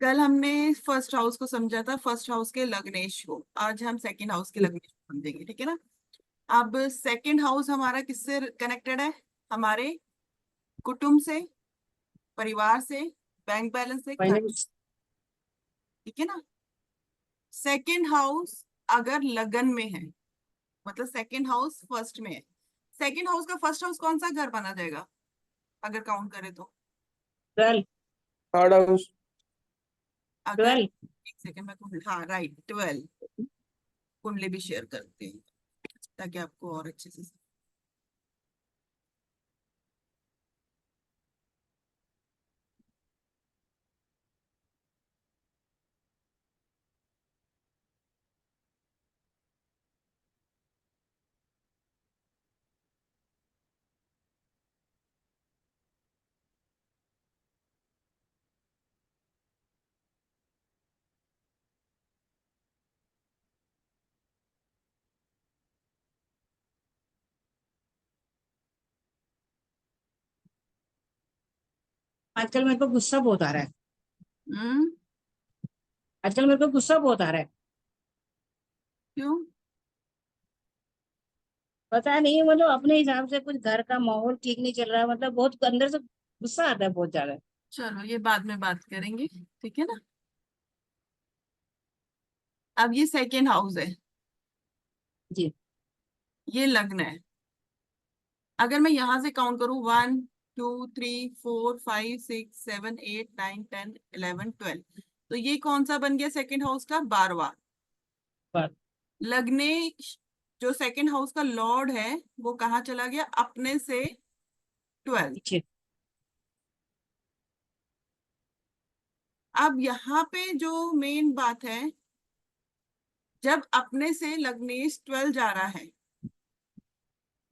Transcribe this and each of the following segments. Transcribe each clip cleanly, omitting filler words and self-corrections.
कल हमने first house को समझा था, फर्स्ट हाउस के लग्नेश को। आज हम सेकंड हाउस के लग्नेश को समझेंगे, ठीक है ना। अब सेकंड हाउस हमारा किससे कनेक्टेड है? हमारे कुटुंब से, परिवार से, बैंक बैलेंस से, खर्च। फाइनेंस। ठीक है ना। सेकंड हाउस अगर लगन में है, मतलब सेकंड हाउस फर्स्ट में है, सेकंड हाउस का फर्स्ट हाउस कौन सा घर माना जाएगा अगर काउंट करें तो? 12। Third house. अगर 12। एक सेकंड में हाँ राइट, 12। कुंडली भी शेयर करते हैं ताकि आपको और अच्छे से आजकल मेरे को गुस्सा बहुत आ रहा है। हम्म। आजकल मेरे को गुस्सा बहुत आ रहा है। क्यों? पता नहीं, मतलब अपने हिसाब से कुछ घर का माहौल ठीक नहीं चल रहा है, मतलब बहुत अंदर से गुस्सा आता है बहुत ज्यादा। चलो ये बाद में बात करेंगे, ठीक है ना। अब ये सेकेंड हाउस है, जी। ये लग्न है। अगर मैं यहां से काउंट करूं, 1 2 3 4 5 6 7 8 9 10 11 12, तो ये कौन सा बन गया सेकेंड हाउस का? 12वां। बात। लग्नेश जो सेकेंड हाउस का लॉर्ड है, वो कहाँ चला गया? अपने से 12। पीछे। अब यहाँ पे जो मेन बात है, जब अपने से लग्नेश 12 जा रहा है,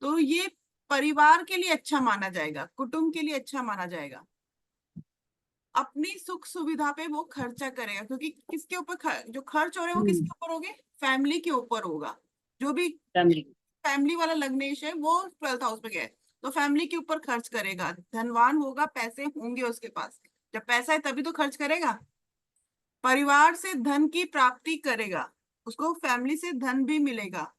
तो ये परिवार के लिए अच्छा माना जाएगा, कुटुंब के लिए अच्छा माना जाएगा। अपनी सुख सुविधा पे वो खर्चा करेगा, क्योंकि किसके ऊपर जो खर्च हो रहे हैं वो किसके ऊपर होंगे? फैमिली के ऊपर होगा। जो भी फैमिली। फैमिली वाला लग्नेश है वो 12th हाउस में गया है, तो फैमिली के ऊपर खर्च करेगा। धनवान होगा, पैसे होंगे उसके पास। जब पैसा है तभी तो खर्च करेगा। परिवार से धन की प्राप्ति करेगा, उसको फैमिली से धन भी मिलेगा।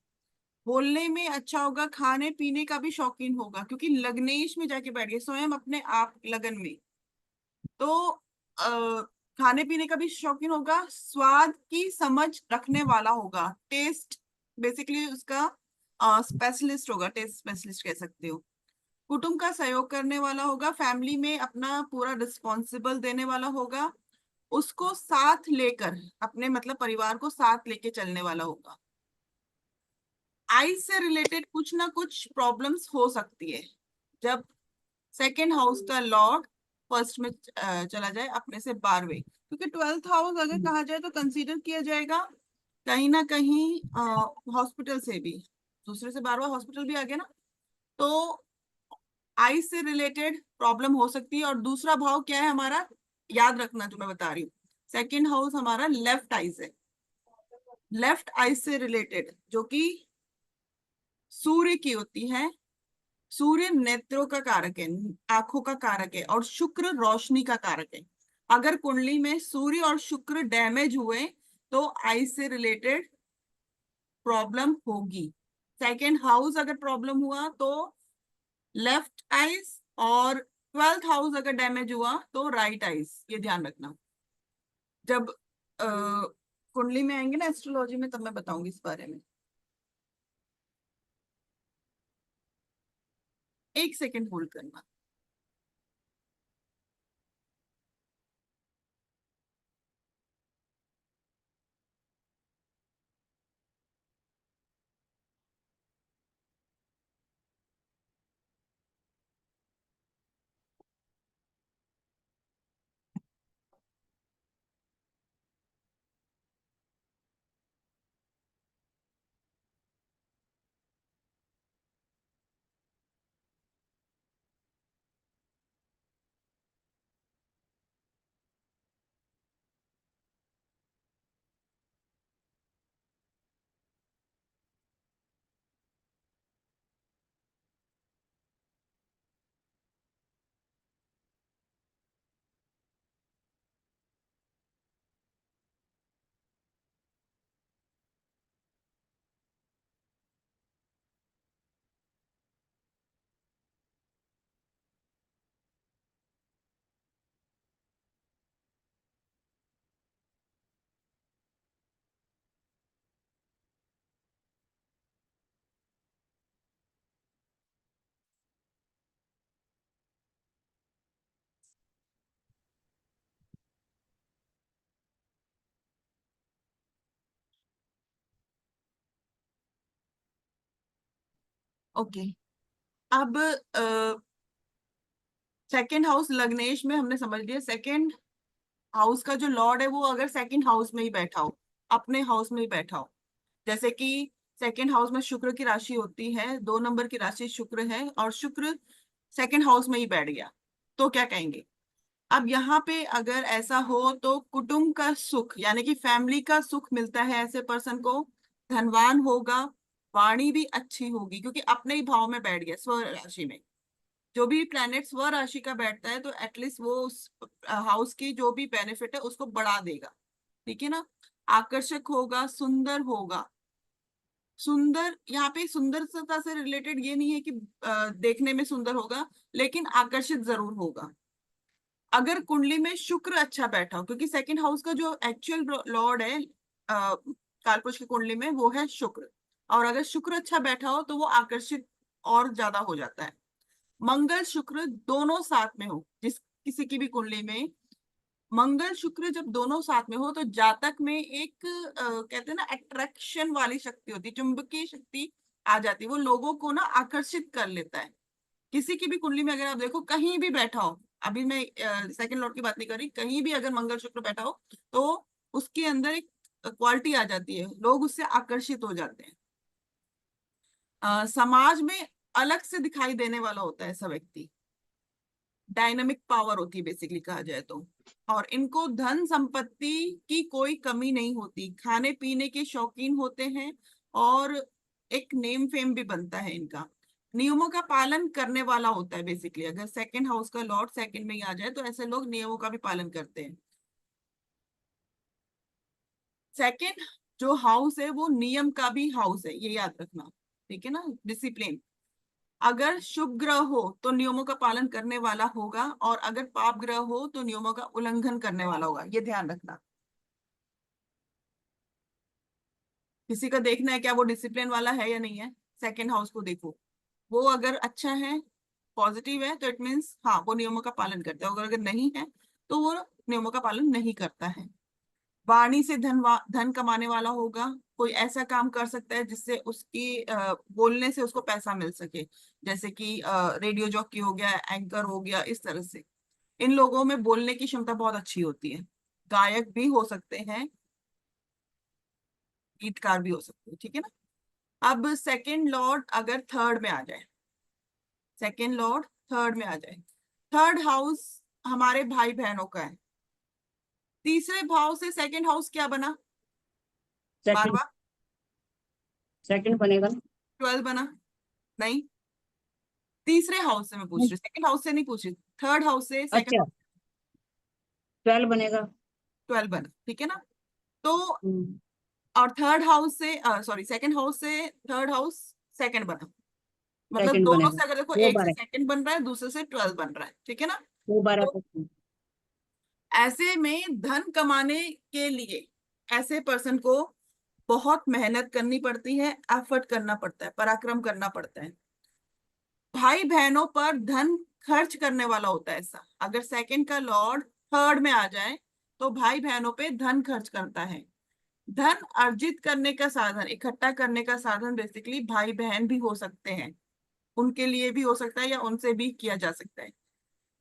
बोलने में अच्छा होगा, खाने पीने का भी शौकीन होगा, क्योंकि लग्नेश में जाके बैठ गए स्वयं अपने आप लगन में। तो खाने पीने का भी शौकीन होगा, स्वाद की समझ रखने वाला होगा, टेस्ट बेसिकली उसका स्पेशलिस्ट होगा, टेस्ट स्पेशलिस्ट कह सकते हो। कुटुंब का सहयोग करने वाला होगा, फैमिली में अपना पूरा रिस्पॉन्सिबल देने वाला होगा, उसको साथ लेकर, अपने मतलब परिवार को साथ लेके चलने वाला होगा। आइज से रिलेटेड कुछ ना कुछ प्रॉब्लम्स हो सकती है जब सेकेंड हाउस का लॉर्ड फर्स्ट में चला जाए अपने से 12वें, क्योंकि 12th हाउस अगर कहा जाए तो कंसीडर किया जाएगा कहीं ना कहीं हॉस्पिटल से भी। दूसरे से 12वां हॉस्पिटल भी आ गया ना, तो आइज से रिलेटेड प्रॉब्लम हो सकती है। और दूसरा भाव क्या है हमारा? याद रखना जो मैं बता रही हूँ, सेकेंड हाउस हमारा लेफ्ट आइज है। लेफ्ट आइज से रिलेटेड जो कि सूर्य की होती है। सूर्य नेत्रों का कारक है, आंखों का कारक है, और शुक्र रोशनी का कारक है। अगर कुंडली में सूर्य और शुक्र डैमेज हुए तो आई से रिलेटेड प्रॉब्लम होगी। सेकेंड हाउस अगर प्रॉब्लम हुआ तो लेफ्ट आइज, और 12th हाउस अगर डैमेज हुआ तो राइट आइज। ये ध्यान रखना। जब कुंडली में आएंगे ना एस्ट्रोलॉजी में, तब मैं बताऊंगी इस बारे में। एक सेकेंड होल्ड करना। ओके, अब सेकंड हाउस लग्नेश में हमने समझ लिया। सेकंड हाउस का जो लॉर्ड है वो अगर सेकंड हाउस में ही बैठा हो, अपने हाउस में ही बैठा हो, जैसे कि सेकंड हाउस में शुक्र की राशि होती है, 2 नंबर की राशि शुक्र है और शुक्र सेकंड हाउस में ही बैठ गया, तो क्या कहेंगे? अब यहाँ पे अगर ऐसा हो तो कुटुंब का सुख यानी कि फैमिली का सुख मिलता है ऐसे पर्सन को, धनवान होगा, वाणी भी अच्छी होगी क्योंकि अपने ही भाव में बैठ गया, स्व राशि में। जो भी प्लैनेट स्व राशि का बैठता है तो एटलीस्ट वो उस हाउस की जो भी बेनिफिट है उसको बढ़ा देगा, ठीक है ना। आकर्षक होगा, सुंदर होगा। सुंदर यहाँ पे सुंदरता से रिलेटेड ये नहीं है कि देखने में सुंदर होगा, लेकिन आकर्षित जरूर होगा। अगर कुंडली में शुक्र अच्छा बैठा हो, क्योंकि सेकंड हाउस का जो एक्चुअल लॉर्ड है कालपुरुष की कुंडली में वो है शुक्र, और अगर शुक्र अच्छा बैठा हो तो वो आकर्षित और ज्यादा हो जाता है। मंगल शुक्र दोनों साथ में हो, जिस किसी की भी कुंडली में मंगल शुक्र जब दोनों साथ में हो तो जातक में एक कहते हैं ना अट्रैक्शन वाली शक्ति होती है, चुंबकीय शक्ति आ जाती है, वो लोगों को ना आकर्षित कर लेता है। किसी की भी कुंडली में अगर आप देखो कहीं भी बैठा हो, अभी मैं सेकंड लॉर्ड की बात नहीं कर रही, कहीं भी अगर मंगल शुक्र बैठा हो तो उसके अंदर एक क्वालिटी आ जाती है, लोग उससे आकर्षित हो जाते हैं। समाज में अलग से दिखाई देने वाला होता है ऐसा व्यक्ति, डायनामिक पावर होती है बेसिकली कहा जाए तो। और इनको धन संपत्ति की कोई कमी नहीं होती, खाने पीने के शौकीन होते हैं और एक नेम फेम भी बनता है इनका। नियमों का पालन करने वाला होता है बेसिकली, अगर सेकंड हाउस का लॉर्ड सेकंड में ही आ जाए तो ऐसे लोग नियमों का भी पालन करते हैं। सेकंड जो हाउस है वो नियम का भी हाउस है, ये याद रखना, ठीक है ना, डिसिप्लिन। अगर शुभ ग्रह हो तो नियमों का पालन करने वाला होगा, और अगर पाप ग्रह हो तो नियमों का उल्लंघन करने वाला होगा, ये ध्यान रखना। किसी का देखना है क्या वो डिसिप्लिन वाला है या नहीं है, सेकंड हाउस को देखो, वो अगर अच्छा है, पॉजिटिव है, तो इट मीन्स हाँ वो नियमों का पालन करता है, अगर अगर नहीं है तो वो नियमों का पालन नहीं करता है। वाणी से धन कमाने वाला होगा, कोई ऐसा काम कर सकता है जिससे उसकी बोलने से उसको पैसा मिल सके, जैसे कि रेडियो जॉकी हो गया, एंकर हो गया, इस तरह से। इन लोगों में बोलने की क्षमता बहुत अच्छी होती है, गायक भी हो सकते हैं, गीतकार भी हो सकते हैं, ठीक है ना। अब सेकंड लॉर्ड अगर थर्ड में आ जाए, सेकंड लॉर्ड थर्ड में आ जाए, थर्ड हाउस हमारे भाई बहनों का है। तीसरे भाव से सेकंड हाउस क्या बना? सेकंड, 12वां, सेकंड बनेगा। 12 बना? नहीं, तीसरे हाउस से मैं पूछ रही, सेकंड हाउस से नहीं पूछ रही, थर्ड हाउस से सेकंड अच्छा, हाउस। 12 बनेगा। 12 बना, ठीक है ना। तो हम्म, और थर्ड हाउस से सॉरी सेकंड हाउस से थर्ड हाउस सेकंड बना, मतलब सेकंड दोनों बनेगा। से अगर देखो, वो एक से 12, सेकंड बन रहा है, दूसरे से 12 बन रहा है, ठीक है ना। वो 12 तो तक। ऐसे में धन कमाने के लिए ऐसे पर्सन को बहुत मेहनत करनी पड़ती है, एफर्ट करना पड़ता है, पराक्रम करना पड़ता है। भाई बहनों पर धन खर्च करने वाला होता है ऐसा, अगर सेकंड का लॉर्ड थर्ड में आ जाए तो भाई बहनों पे धन खर्च करता है। धन अर्जित करने का साधन, इकट्ठा करने का साधन बेसिकली भाई बहन भी हो सकते हैं, उनके लिए भी हो सकता है या उनसे भी किया जा सकता है।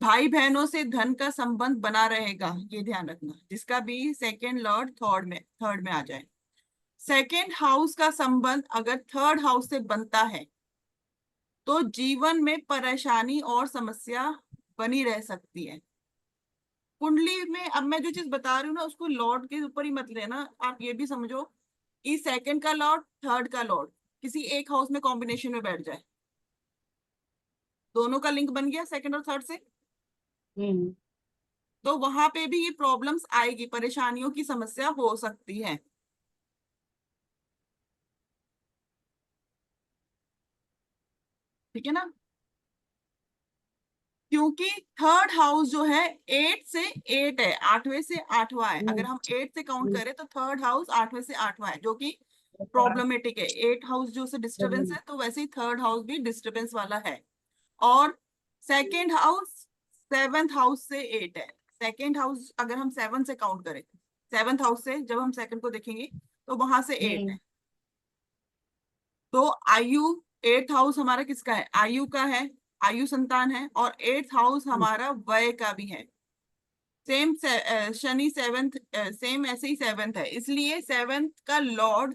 भाई बहनों से धन का संबंध बना रहेगा, ये ध्यान रखना, जिसका भी सेकंड लॉर्ड थर्ड में आ जाए। सेकंड हाउस का संबंध अगर थर्ड हाउस से बनता है तो जीवन में परेशानी और समस्या बनी रह सकती है। कुंडली में अब मैं जो चीज बता रही हूँ ना उसको लॉर्ड के ऊपर ही मत लेना, आप ये भी समझो कि सेकंड का लॉर्ड थर्ड का लॉर्ड किसी एक हाउस में कॉम्बिनेशन में बैठ जाए, दोनों का लिंक बन गया सेकंड और थर्ड से, हम्म, तो वहां पे भी ये प्रॉब्लम्स आएगी, परेशानियों की समस्या हो सकती है, ठीक है ना। क्योंकि थर्ड हाउस जो है 8 से 8 है, 8वें से 8वां है, अगर हम्म, हम 8 से काउंट हम्म, करें तो थर्ड हाउस 8वें से 8वां है, जो कि अच्छा, प्रॉब्लमेटिक है। 8 हाउस जो से डिस्टरबेंस प्रॉब्लम। है तो वैसे ही थर्ड हाउस भी डिस्टरबेंस वाला है। और सेकेंड हाउस 7th हाउस से 8 है, सेकेंड हाउस अगर हम 7 से काउंट करें, 7th हाउस से जब हम सेकंड को देखेंगे तो वहां से 8 है। हम्म, तो आयु 8th हाउस हमारा किसका है? आयु का है, आयु संतान है, और 8th हाउस हमारा वय का भी है। सेम शनि 7th, सेम ऐसे ही 7th है, इसलिए 7th का लॉर्ड,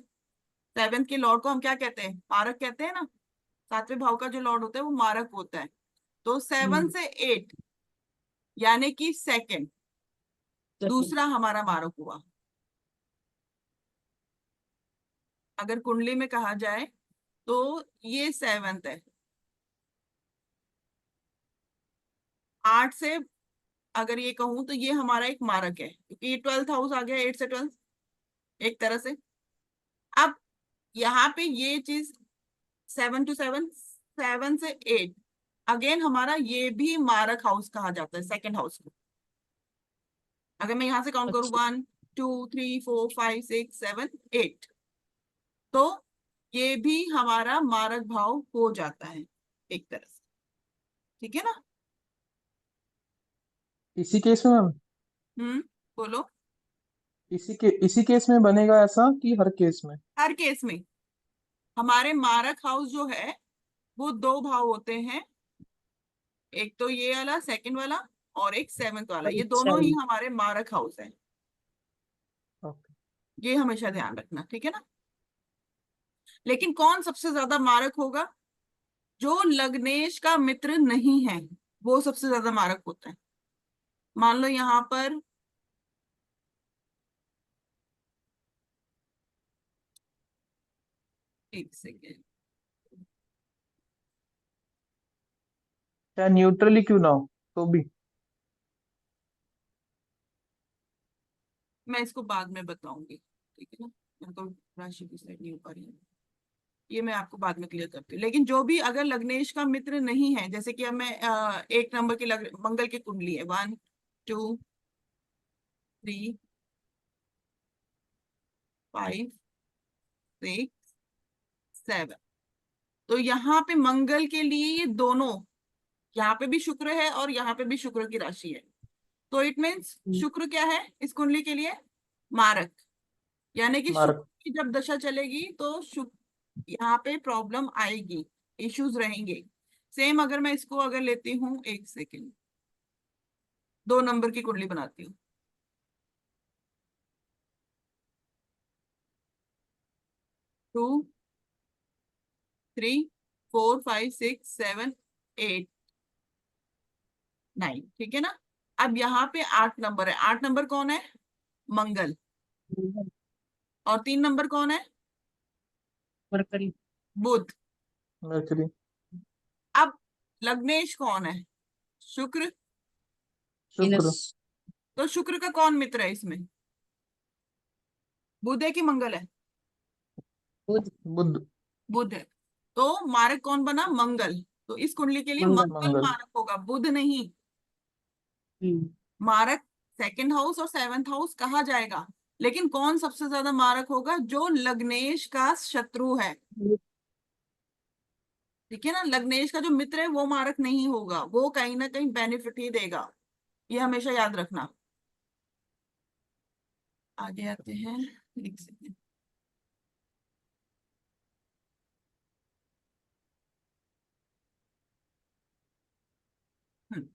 7th के लॉर्ड को हम क्या कहते हैं? मारक कहते हैं ना। 7वें भाव का जो लॉर्ड होता है वो मारक होता है। तो 7 से 8 यानी कि सेकंड, दूसरा हमारा मारक हुआ। अगर कुंडली में कहा जाए तो ये 7th है। 8 से अगर ये कहूं तो ये हमारा एक मारक है, क्योंकि ये 12th हाउस आ गया, 8 से 12 एक तरह से। अब यहाँ पे ये चीज 7 to 7, 7 से 8 अगेन हमारा ये भी मारक हाउस कहा जाता है, सेकंड हाउस को। अगर मैं यहां से काउंट करूं, 1 2 3 4 5 6 7 8, तो ये भी हमारा मारक भाव हो जाता है एक तरह से। ठीक है ना? इसी केस में मैम, बोलो। इसी केस में बनेगा ऐसा कि हर केस में? हर केस में हमारे मारक हाउस जो है वो दो भाव होते हैं, एक तो ये वाला सेकंड वाला, और एक 7th वाला। ये दोनों ही हमारे मारक हाउस है। ओके। ये हमेशा ध्यान रखना, ठीक है ना? लेकिन कौन सबसे ज्यादा मारक होगा? जो लग्नेश का मित्र नहीं है वो सबसे ज्यादा मारक होता है। मान लो यहाँ पर एक सेकेंड, चाहे न्यूट्रली क्यों ना हो तो भी? मैं इसको बाद में बताऊंगी, ठीक है ना? मैं तो राशि की सेट नहीं हो पा रही है, ये मैं आपको बाद में क्लियर करती हूँ। लेकिन जो भी अगर लग्नेश का मित्र नहीं है, जैसे कि अब मैं 1 नंबर की मंगल की कुंडली है, 1 2 3 5 6 7, तो यहाँ पे मंगल के लिए ये दोनों, यहाँ पे भी शुक्र है और यहाँ पे भी शुक्र की राशि है। तो इट मीन्स शुक्र क्या है इस कुंडली के लिए? मारक। यानी कि शुक्र मार्क। की जब दशा चलेगी तो शुक्र यहाँ पे प्रॉब्लम आएगी, इश्यूज रहेंगे। सेम अगर मैं इसको अगर लेती हूँ, एक सेकेंड, 2 नंबर की कुंडली बनाती हूँ, 2 3 4 5 6 7 8 9, ठीक है ना? अब यहाँ पे 8 नंबर है। 8 नंबर कौन है? मंगल। और 3 नंबर कौन है? मरकरी। बुध। मर्करी। अब लग्नेश कौन है? शुक्र। शुक्र। तो शुक्र का कौन मित्र है इसमें? बुध है कि मंगल है? बुध। बुध है। तो मारक कौन बना? मंगल। तो इस कुंडली के लिए मंगल। मंगल मंगल। मारक होगा, बुध नहीं। मारक सेकंड हाउस और 7th हाउस कहा जाएगा, लेकिन कौन सबसे ज्यादा मारक होगा? जो लग्नेश का शत्रु है। ठीक है ना? लग्नेश का जो मित्र है वो मारक नहीं होगा, वो कहीं ना कहीं बेनिफिट ही देगा, ये हमेशा याद रखना। आगे आते हैं, लिख सकते हैं। हम्म,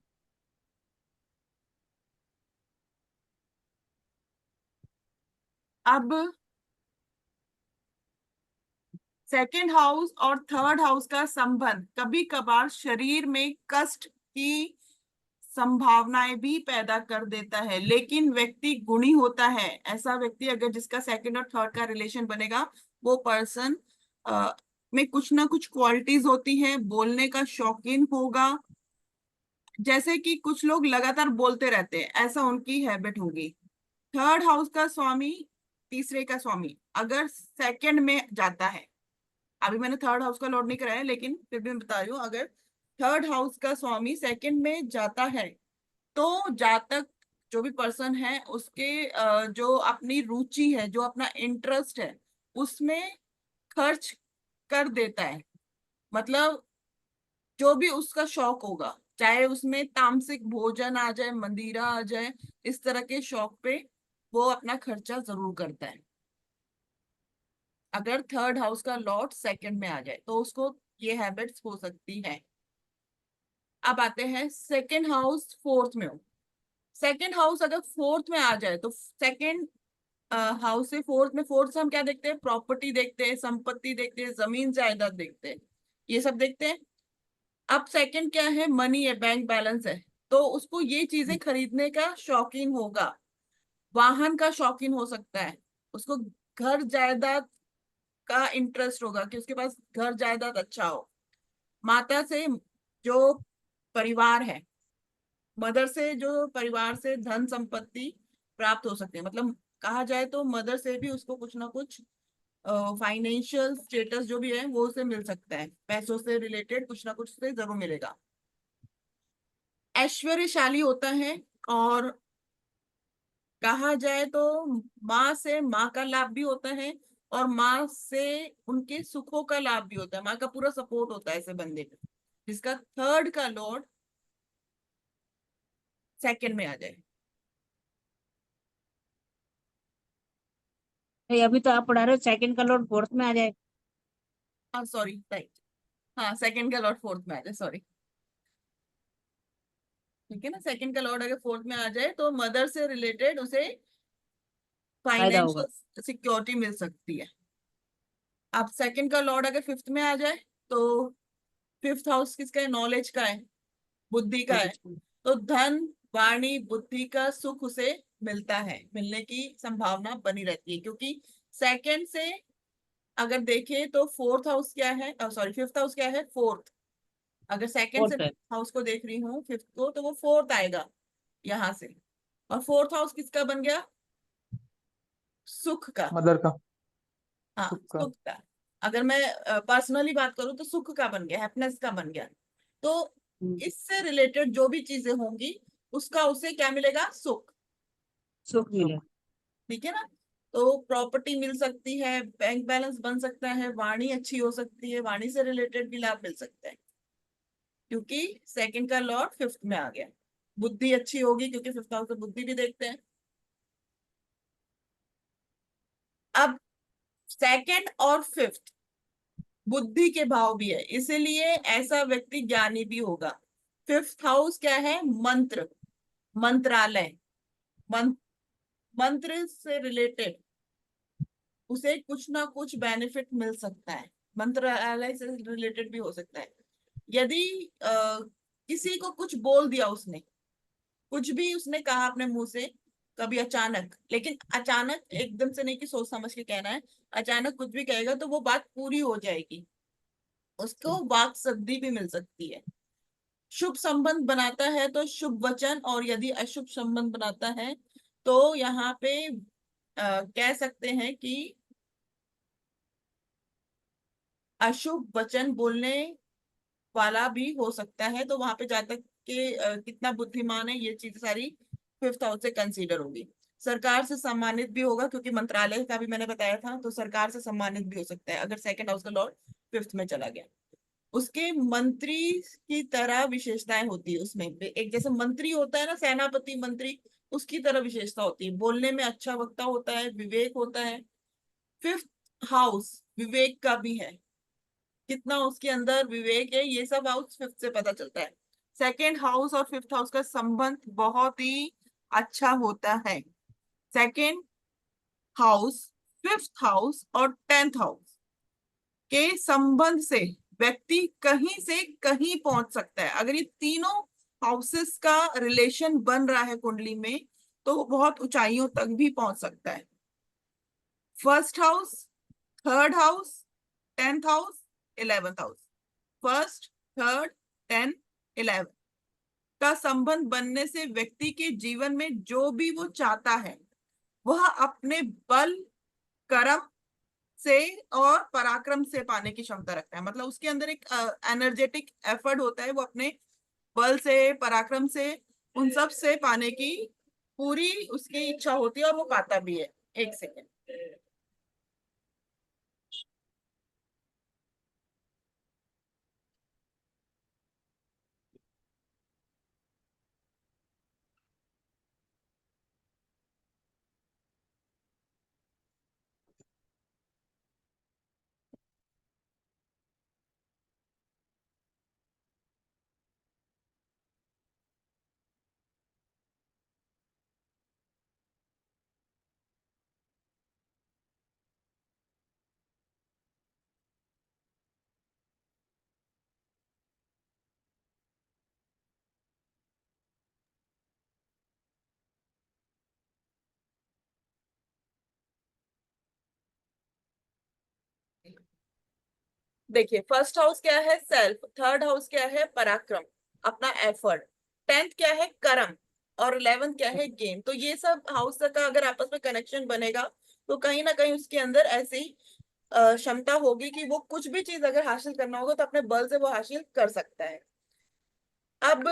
अब सेकंड हाउस और थर्ड हाउस का संबंध कभी कभार शरीर में कष्ट की संभावनाएं भी पैदा कर देता है, लेकिन व्यक्ति गुणी होता है। ऐसा व्यक्ति अगर जिसका सेकंड और थर्ड का रिलेशन बनेगा, वो पर्सन में कुछ ना कुछ क्वालिटीज होती है, बोलने का शौकीन होगा। जैसे कि कुछ लोग लगातार बोलते रहते हैं, ऐसा उनकी हैबिट होगी। थर्ड हाउस का स्वामी, तीसरे का स्वामी अगर सेकंड में जाता है, अभी मैंने थर्ड हाउस का लॉर्ड नहीं कराया लेकिन फिर भी मैं बता रही हूँ, अगर थर्ड हाउस का स्वामी सेकंड में जाता है तो जातक, जो भी पर्सन है उसके जो अपनी रुचि है, जो अपना इंटरेस्ट है उसमें खर्च कर देता है। मतलब जो भी उसका शौक होगा, चाहे उसमें तामसिक भोजन आ जाए, मंदिरा आ जाए, इस तरह के शौक पे वो अपना खर्चा जरूर करता है। अगर थर्ड हाउस का लॉर्ड सेकंड में आ जाए तो उसको ये हैबिट्स हो सकती है। अब आते हैं सेकंड हाउस फोर्थ में हो। सेकंड हाउस अगर फोर्थ में आ जाए तो सेकंड हाउस से फोर्थ में, फोर्थ से हम क्या देखते हैं, प्रॉपर्टी देखते हैं, संपत्ति देखते हैं, जमीन जायदाद देखते हैं, ये सब देखते हैं। अब सेकंड क्या है, मनी है, बैंक बैलेंस है, तो उसको ये चीजें खरीदने का शौकीन होगा, वाहन का शौकीन हो सकता है, उसको घर जायदाद का इंटरेस्ट होगा कि उसके पास घर जायदाद अच्छा हो। माता से जो परिवार है, मदर से जो परिवार से धन संपत्ति प्राप्त हो सकती है, मतलब कहा जाए तो मदर से भी उसको कुछ ना कुछ फाइनेंशियल स्टेटस जो भी है वो उसे मिल सकता है, पैसों से रिलेटेड कुछ ना कुछ उसे जरूर मिलेगा। ऐश्वर्यशाली होता है, और कहा जाए तो माँ से माँ का लाभ भी होता है, और माँ से उनके सुखों का लाभ भी होता है, माँ का पूरा सपोर्ट होता है ऐसे बंदे पे, जिसका थर्ड का लॉर्ड सेकंड में आ जाए। नहीं, अभी तो आप पढ़ा रहे हो सेकंड का लॉर्ड फोर्थ में आ जाए। हाँ सॉरी, राइट, हाँ सेकंड का लॉर्ड फोर्थ में आ जाए, सॉरी। ठीक है ना, सेकंड का लॉर्ड अगर फोर्थ में आ जाए तो मदर से रिलेटेड उसे फायदा होगा। फाइनेंशियल सिक्योरिटी मिल सकती है। अब सेकंड का लॉर्ड अगर फिफ्थ में आ जाए तो फिफ्थ हाउस किसका है, नॉलेज का है, बुद्धि का है, नॉलेज को। तो धन, वाणी, बुद्धि का सुख उसे मिलता है, मिलने की संभावना बनी रहती है, क्योंकि सेकंड से अगर देखें तो फोर्थ हाउस क्या है, सॉरी फिफ्थ हाउस क्या है, फोर्थ। अगर सेकंड से फोर्थ है। हाउस को देख रही हूँ फिफ्थ को, तो वो फोर्थ आएगा यहाँ से। और फोर्थ हाउस किसका बन गया, सुख का। मदर का। हाँ सुख का। सुख का। अगर मैं पर्सनली बात करूँ तो सुख का बन गया, हैप्पीनेस का बन गया। तो हम्म, इससे रिलेटेड जो भी चीजें होंगी उसका उसे क्या मिलेगा, सुख। सुख मिले। सुख। ठीक है ना। तो प्रॉपर्टी मिल सकती है, बैंक बैलेंस बन सकता है, वाणी अच्छी हो सकती है, वाणी से रिलेटेड भी लाभ मिल सकता है, क्योंकि सेकंड का लॉर्ड फिफ्थ में आ गया। बुद्धि अच्छी होगी, क्योंकि फिफ्थ हाउस से बुद्धि भी देखते हैं। अब सेकंड और फिफ्थ बुद्धि के भाव भी है, इसीलिए ऐसा व्यक्ति ज्ञानी भी होगा। फिफ्थ हाउस क्या है, मंत्र, मंत्रालय, मंत्र, मंत्र से रिलेटेड उसे कुछ ना कुछ बेनिफिट मिल सकता है, मंत्रालय से रिलेटेड भी हो सकता है। यदि किसी को कुछ बोल दिया उसने, कुछ भी उसने कहा अपने मुंह से, कभी अचानक, लेकिन अचानक एकदम से नहीं कि सोच समझ के कहना है, अचानक कुछ भी कहेगा तो वो बात पूरी हो जाएगी, उसको वाक सिद्धि भी मिल सकती है। शुभ संबंध बनाता है तो शुभ वचन, और यदि अशुभ संबंध बनाता है तो यहाँ पे कह सकते हैं कि अशुभ वचन बोलने वाला भी हो सकता है, तो वहां पे जातक के कितना बुद्धिमान है, ये चीज सारी फिफ्थ हाउस से कंसीडर होगी। सरकार से सम्मानित भी होगा, क्योंकि मंत्रालय का भी मैंने बताया था, तो सरकार से सम्मानित भी हो सकता है अगर सेकंड हाउस का लॉर्ड फिफ्थ में चला गया। उसके मंत्री की तरह विशेषताएं होती है उसमें, एक जैसे मंत्री होता है ना, सेनापति मंत्री, उसकी तरह विशेषता होती है, बोलने में अच्छा वक्ता होता है, विवेक होता है। फिफ्थ हाउस विवेक का भी है, कितना उसके अंदर विवेक है ये सब हाउस फिफ्थ से पता चलता है। सेकेंड हाउस और फिफ्थ हाउस का संबंध बहुत ही अच्छा होता है। सेकेंड हाउस, फिफ्थ हाउस और टेंथ हाउस के संबंध से व्यक्ति कहीं से कहीं पहुंच सकता है। अगर ये तीनों हाउसेस का रिलेशन बन रहा है कुंडली में, तो वो बहुत ऊंचाइयों तक भी पहुंच सकता है। First house, third house, tenth house, eleventh house, first, third, 10, 11 का संबंध बनने से व्यक्ति के जीवन में जो भी वो चाहता है वह अपने बल, कर्म से और पराक्रम से पाने की क्षमता रखता है। मतलब उसके अंदर एक एनर्जेटिक एफर्ट होता है, वो अपने बल से, पराक्रम से, उन सब से पाने की पूरी उसकी इच्छा होती है, और वो पाता भी है। एक सेकेंड। देखिए फर्स्ट हाउस क्या है, सेल्फ। थर्ड हाउस क्या है, पराक्रम, अपना एफर्ट। 10th क्या है, कर्म। और 11th क्या है, गेम। तो ये सब हाउस का अगर आपस में कनेक्शन बनेगा तो कहीं ना कहीं उसके अंदर ऐसी क्षमता होगी कि वो कुछ भी चीज अगर हासिल करना होगा तो अपने बल से वो हासिल कर सकता है। अब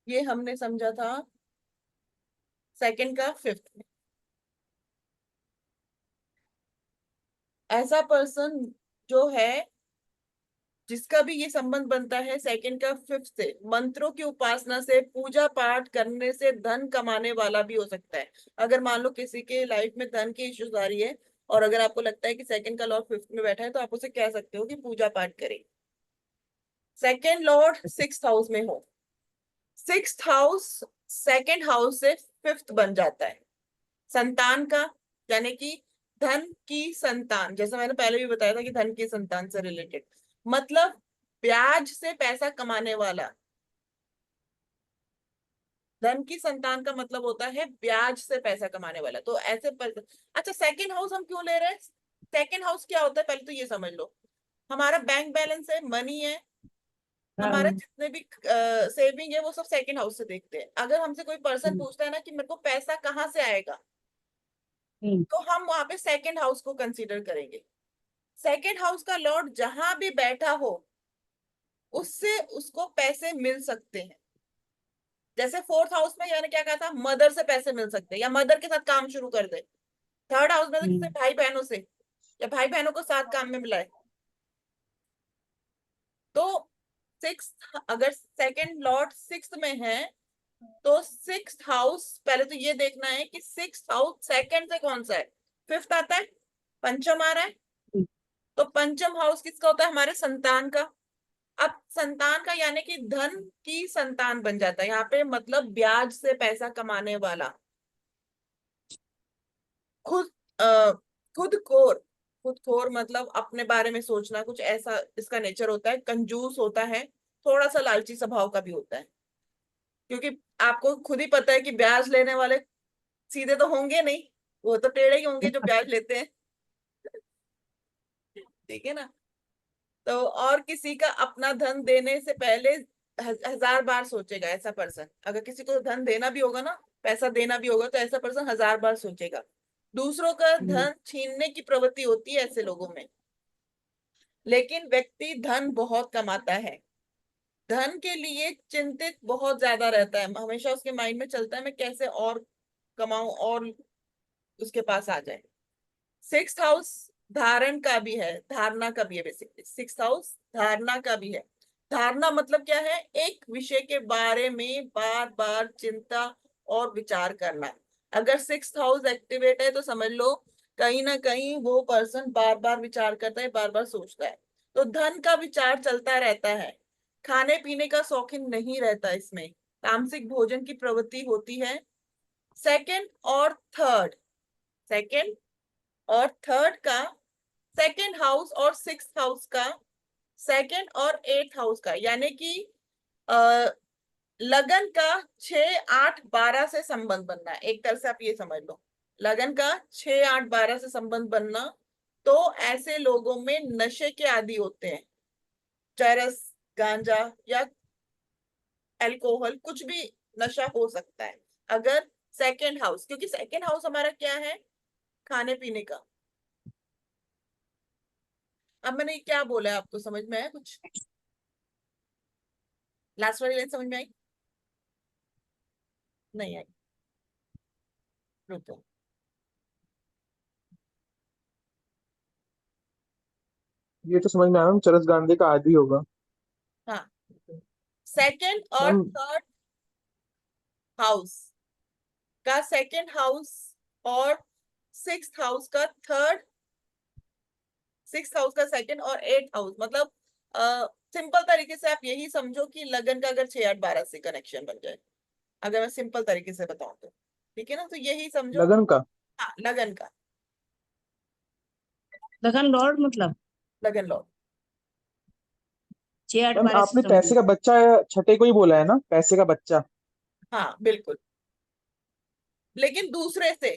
ये हमने समझा था सेकंड का फिफ्थ में। ऐसा पर्सन जो है जिसका भी ये संबंध बनता है सेकंड का फिफ्थ से, मंत्रों की उपासना से, पूजा पाठ करने से धन कमाने वाला भी हो सकता है। अगर मान लो किसी के लाइफ में धन की इश्यूज आ रही है और अगर आपको लगता है कि सेकंड का लॉर्ड फिफ्थ में बैठा है तो आप उसे कह सकते हो कि पूजा पाठ करे। सेकंड लॉर्ड सिक्स्थ हाउस में हो, सिक्स्थ हाउस सेकंड हाउस से फिफ्थ बन जाता है संतान का, यानी कि धन की संतान। जैसे मैंने पहले भी बताया था कि धन की संतान से रिलेटेड मतलब ब्याज से पैसा कमाने वाला। धन की संतान का मतलब होता है ब्याज से पैसा कमाने वाला। तो ऐसे अच्छा सेकंड हाउस हम क्यों ले रहे हैं? सेकंड हाउस क्या होता है पहले तो ये समझ लो। हमारा बैंक बैलेंस है, मनी है, हमारा हाँ। जितने भी सेविंग है वो सब सेकंड हाउस से देखते हैं। अगर हमसे कोई पर्सन हम्म, पूछता है ना कि मेरे को पैसा कहाँ से आएगा, हम्म, तो हम वहां पे सेकंड हाउस को कंसीडर करेंगे। सेकंड हाउस का लॉर्ड जहां भी बैठा हो उससे उसको पैसे मिल सकते हैं। जैसे फोर्थ हाउस में मैंने क्या कहा था, मदर से पैसे मिल सकते हैं या मदर के साथ काम शुरू कर दे। थर्ड हाउस में तो किसी हम्म, भाई बहनों से या भाई बहनों को साथ काम में मिलाए। तो सिक्स, अगर सेकंड लॉर्ड सिक्स में है तो सिक्स हाउस पहले तो ये देखना है कि सिक्स हाउस सेकंड से कौन सा है, फिफ्थ आता है, पंचम आ रहा है। हम्म, तो पंचम हाउस किसका होता है, हमारे संतान का। अब संतान का यानी कि धन की संतान बन जाता है यहाँ पे, मतलब ब्याज से पैसा कमाने वाला। खुद आ, खुद खोर मतलब अपने बारे में सोचना, कुछ ऐसा इसका नेचर होता है। कंजूस होता है, थोड़ा सा लालची स्वभाव का भी होता है, क्योंकि आपको खुद ही पता है कि ब्याज लेने वाले सीधे तो होंगे नहीं, वो तो टेढ़े ही होंगे जो ब्याज लेते हैं। ठीक है ना। तो और किसी का अपना धन देने से पहले हजार बार सोचेगा ऐसा पर्सन। अगर किसी को धन देना भी होगा ना, पैसा देना भी होगा, तो ऐसा पर्सन हजार बार सोचेगा। दूसरों का हम्म, धन छीनने की प्रवृत्ति होती है ऐसे लोगों में। लेकिन व्यक्ति धन बहुत कमाता है, धन के लिए चिंतित बहुत ज्यादा रहता है, हमेशा उसके माइंड में चलता है मैं कैसे और कमाऊं और उसके पास आ जाए। सिक्स हाउस धारण का भी है, धारणा का भी है। बेसिकली सिक्स हाउस धारणा का भी है। धारणा मतलब क्या है, एक विषय के बारे में बार बार चिंता और विचार करना। अगर सिक्स हाउस एक्टिवेट है तो समझ लो कहीं ना कहीं वो पर्सन बार बार विचार करता है, बार बार सोचता है। तो धन का विचार चलता रहता है। खाने पीने का शौकीन नहीं रहता, इसमें तामसिक भोजन की प्रवृत्ति होती है। सेकंड और थर्ड, सेकंड और थर्ड का, सेकंड हाउस और सिक्स हाउस का, सेकंड और एट हाउस का, यानी कि अ, लगन का 6 8 12 से संबंध बनना है। एक तरह से आप ये समझ लो, लगन का 6 8 12 से संबंध बनना। तो ऐसे लोगों में नशे के आदी होते हैं, चरस, गांजा या अल्कोहल, कुछ भी नशा हो सकता है अगर सेकंड हाउस, क्योंकि सेकंड हाउस हमारा क्या है, खाने पीने का। अब मैंने क्या बोला है आपको समझ में आया कुछ? लास्ट वाली लाइन समझ में आई? नहीं आई? रुको। ये तो समझ में आया मैम, चरस गांधी का आदी होगा। हाँ, सेकंड और मैम थर्ड हाउस का, सेकंड हाउस और सिक्स हाउस का थर्ड, सिक्स हाउस का सेकंड और एट हाउस मतलब सिंपल तरीके से आप यही समझो कि लगन का अगर 6 8 12 से कनेक्शन बन जाए, अगर मैं सिंपल तरीके से बताऊं तो। ठीक है ना, तो यही समझो। लगन का। हाँ, लगन का, लगन लॉर्ड मतलब लगन लो। 6 8 मैम 12 से आपने पैसे संबंध। का बच्चा छठे को ही बोला है ना, पैसे का बच्चा। हाँ बिल्कुल, लेकिन दूसरे से,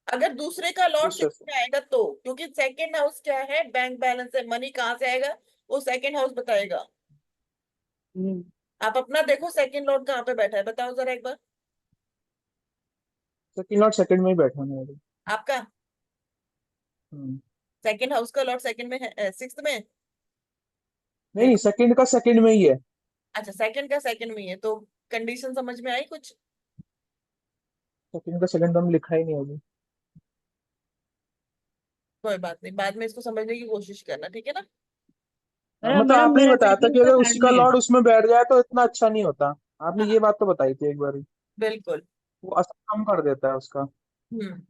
अगर दूसरे का लॉर्ड दूसरे 6 से। में आएगा तो, क्योंकि सेकंड हाउस क्या है, बैंक बैलेंस है, मनी कहाँ से आएगा वो सेकंड हाउस बताएगा। हम्म। आप अपना देखो सेकंड लॉर्ड कहाँ पे बैठा है, बताओ जरा एक बार। सेकंड लॉर्ड सेकंड में ही बैठा है मेरे। आपका हम्म। सेकंड हाउस का लॉर्ड सेकंड में है, सिक्स्थ में है? नहीं, देखो, सेकंड का सेकंड में ही है। अच्छा सेकंड का सेकंड में ही है, तो कंडीशन समझ में आई कुछ? सेकंड का सेकंड तो हम लिखा ही नहीं अभी। कोई बात नहीं, बाद में इसको समझने की कोशिश करना, ठीक है ना। हाँ, मतलब मतलब मैडम आपने ही मेरा बताया था सेकंड कि का अगर थर्ड उसका में है। लॉर्ड उसमें बैठ जाए तो इतना अच्छा नहीं होता। आपने ये हाँ बात तो बताई थी एक बार। बिल्कुल। वो असर कम कर देता है उसका। हम्म।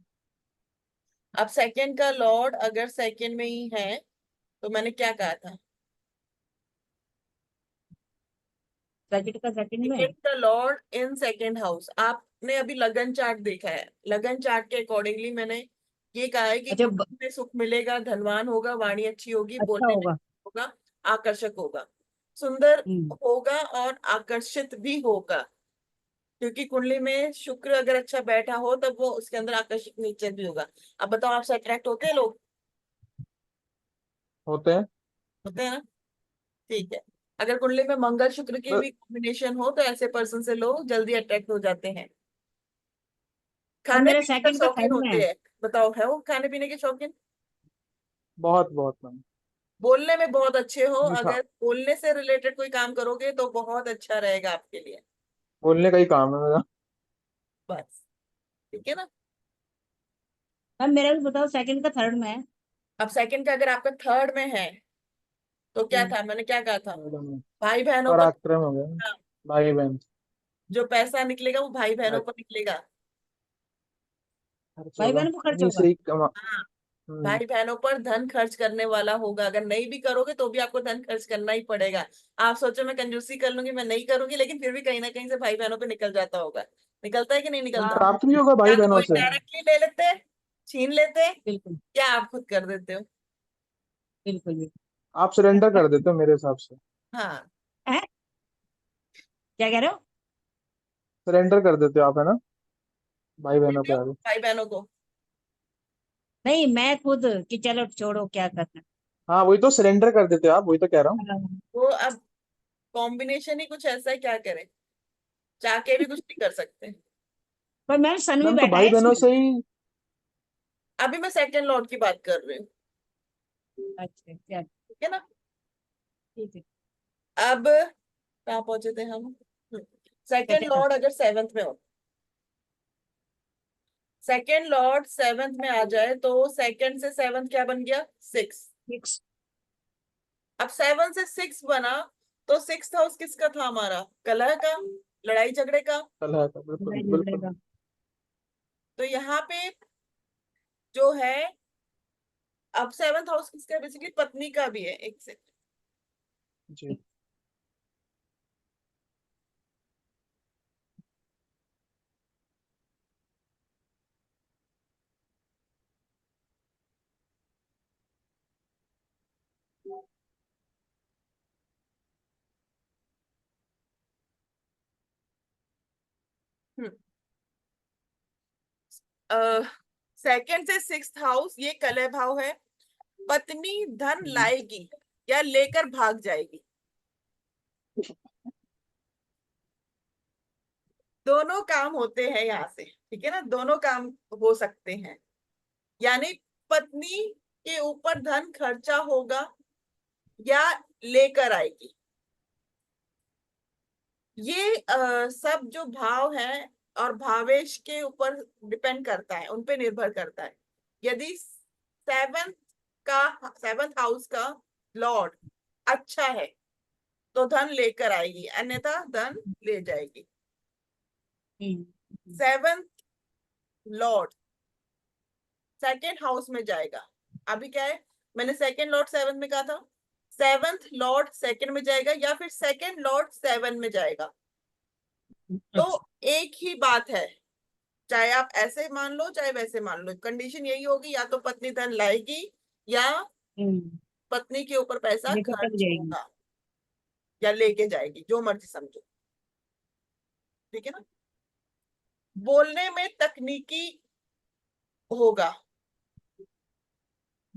अब सेकंड का लॉर्ड अगर सेकंड में ही है, तो मैंने क्या कहा था, सेकंड का सेकंड में है। सेकंड का लॉर्ड इन सेकंड हाउस। आपने अभी लगन चार्ट देखा है, लगन चार्ट के अकॉर्डिंगली मैंने ये कहा है कि अच्छा कुटुंब में सुख मिलेगा, धनवान होगा, वाणी अच्छी होगी, अच्छा बोलने में होगा। होगा, आकर्षक होगा, सुंदर हम्म। होगा और आकर्षित भी होगा। क्योंकि कुंडली में शुक्र अगर अच्छा बैठा हो तब वो उसके अंदर आकर्षित नेचर भी होगा। अब बताओ, आपसे अट्रैक्ट होते हैं लोग? होते हैं। होते हैं ना। ठीक है। अगर कुंडली में मंगल शुक्र की बस। भी कॉम्बिनेशन हो तो ऐसे पर्सन से लोग जल्दी अट्रैक्ट हो जाते हैं। अब खाने मेरा पीने का सेकंड का शौकीन थर्ड में होते है। हैं? बताओ, है वो खाने पीने के शौकीन? बहुत बहुत मैम। बोलने में बहुत अच्छे हो, मीठा। अगर बोलने से रिलेटेड कोई काम करोगे तो बहुत अच्छा रहेगा आपके लिए। बोलने का ही काम है मेरा। बस, ठीक है ना। अब मेरा भी बताओ सेकंड का थर्ड में है। अब सेकंड का अगर आपका थर्ड में है तो क्या हम्म। था, मैंने क्या कहा था, मैडम में भाई बहनों पर। पराक्रम हो गया। हाँ, भाई बहन। जो पैसा निकलेगा वो भाई बहनों पर निकलेगा। खर्च भाई होगा। बहन को खर्च उन्हीं होगा। से ही कमा। हाँ, हम्म। भाई बहनों पर धन खर्च करने वाला होगा, अगर नहीं भी करोगे तो भी आपको धन खर्च करना ही पड़ेगा। आप सोचो मैं कंजूसी कर लूंगी, मैं नहीं करूंगी, लेकिन फिर भी कहीं ना कहीं से भाई बहनों पे निकल जाता होगा। निकलता है कि नहीं कुछ निकलता? हाँ प्राप्त भी होगा भाई या तो बहनों कोई से। डायरेक्टली ले लेते, छीन लेते, बिल्कुल या आप खुद कर देते हो। बिल्कुल बिल्कुल। आप सरेंडर कर देते हो मेरे हिसाब से। हाँ, हैं? क्या कह रहे हो? सरेंडर कर देते हो आप, है ना? भाई बहनों देते के हो आगे। भाई बहनों को। नहीं मैं खुद कि चलो छोड़ो क्या करना। हाँ, वही तो सरेंडर कर देते हो आप, वही तो कह रहा हूँ। हाँ। वो अब कॉम्बिनेशन ही कुछ ऐसा है, क्या करें, चाह के भी कुछ नहीं कर सकते। पर मैम सन भी मैम तो बैठा भाई है बहनों इसमें। से ही। अभी मैं सेकंड लॉर्ड की बात कर रही हूँ, अच्छा क्या। ठीक है ना। ठीक है। अब कहाँ पहुंचे थे हम? सेकंड सेकंड लॉर्ड अगर सेवेंथ में हो, सेकंड लॉर्ड सेवेंथ में आ जाए तो सेकंड से सेवेंथ क्या बन गया, सिक्स। फिक्स। अब सेवन से सिक्स बना तो सिक्स हाउस किसका था हमारा, कलह का, लड़ाई झगड़े का। कल है तो बिल्कुल लड़ाई बिल्कुल। झगड़ेगा। तो यहाँ पे जो है, अब सेवंथ हाउस किसका है, बेसिकली पत्नी का भी है, एक से। जी। सेकंड से सिक्स्थ हाउस ये कलह भाव है। पत्नी धन हम्म। लाएगी या लेकर भाग जाएगी, दोनों काम होते हैं यहाँ से, ठीक है ना, दोनों काम हो सकते हैं। यानी पत्नी के ऊपर धन खर्चा होगा या लेकर आएगी। ये सब जो भाव है और भावेश के ऊपर डिपेंड करता है, उन पे निर्भर करता है। यदि सेवंथ सेवंथ हाउस का लॉर्ड अच्छा है तो धन लेकर आएगी, अन्यथा धन ले जाएगी। हम्म। सेवंथ लॉर्ड सेकेंड हाउस में जाएगा, अभी क्या है, मैंने सेकेंड लॉर्ड सेवन में कहा था, सेवंथ लॉर्ड सेकंड में जाएगा या फिर सेकंड लॉर्ड सेवन में जाएगा। तो अच्छा। एक ही बात है, चाहे आप ऐसे मान लो चाहे वैसे मान लो, कंडीशन यही होगी, या तो पत्नी धन लाएगी या हम्म। पत्नी के ऊपर पैसा लेकर कब खर्च जाएगी। होगा, या लेके जाएगी, जो मर्जी समझो, ठीक है ना। बोलने में तकनीकी होगा,